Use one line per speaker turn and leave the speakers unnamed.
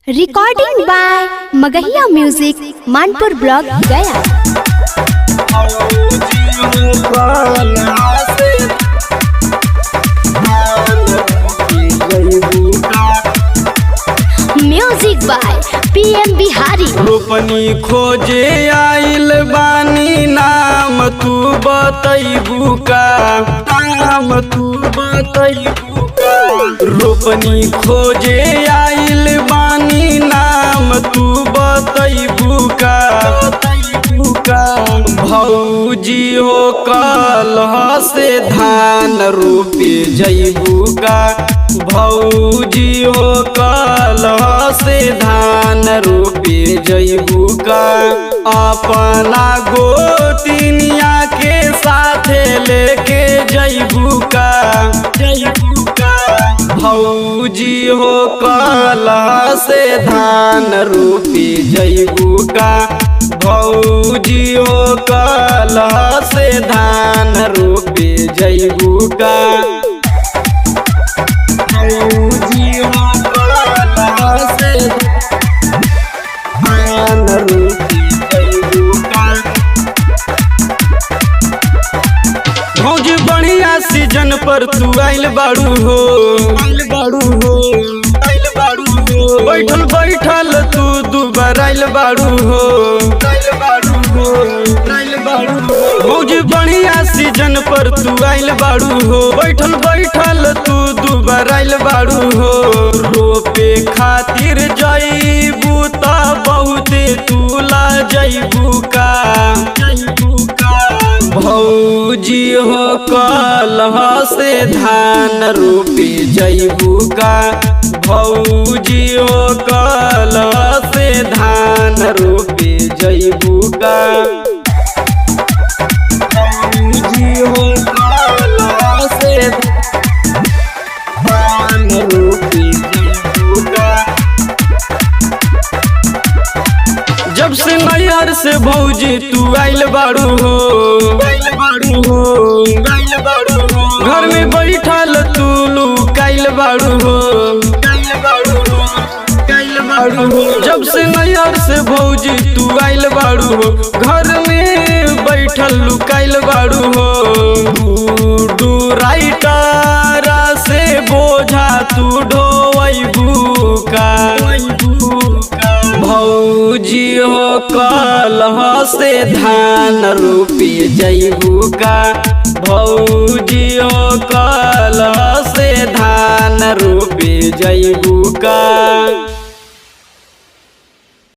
Recording by Magahiya music Manpur block Gaya. Music by PM Bihari.
रोपनी खोजे आइल बानी, नाम तू बतैबू का, नाम तू बतैबू का। रोपनी खोजे आइल बानी, नाम तू बतैबू का, बतैबू का। भौजी हो कलह से धान रोपे जैबू का, भौजी हो कलह से धान रोपे जैबू का। अपना गोतिनिया के साथ लेके जैबू का, जैबू का। भौजी हो कलह से धान रोपे जैबू का, भौजी हो कलह से धान रोपे जैबू का। भौजी हो कलह से धान रोपे जैबू का। भौजी बढ़िया सीजन पर तू आइल बाड़ू हो, आइल बाड़ू हो, आइल बाड़ू हो। बैठल बैठल तू दुबार आइल बाड़ू हो, आइल बाड़ू हो, आइल बाड़ू हो। भौजी बढ़िया सीजन पर तू आइल बाड़ू हो, बैठल बैठल तू दुबार आइल बाड़ू हो। रोपे खातिर जईबू त बहुते तुला जईबू का, जईबू का। भौजी हो कलह से धान रोपे जैबू का, भौजी हो कलह से धान रोपे जैबू का। भौजी हो कलह से धान रोपे जैबू का। जब से नैहर से भौजी तू आइल बाड़ू हो, आइल बाड़ू हो, आइल बाड़ू हो। घर में बैठल तू लुकाइल बाड़ू हो, आइल बाड़ू हो, आइल बाड़ू हो। जब से नैहर से भौजी तू आइल बाड़ू हो, घर में बैठल लुकाइल बाड़ू हो। डू राइटर से बोझा तू ढोवैबू का, भौजी हो कलह से धान रोपे जैबू का, भौजी हो कलह से धान रोपे जैबू का।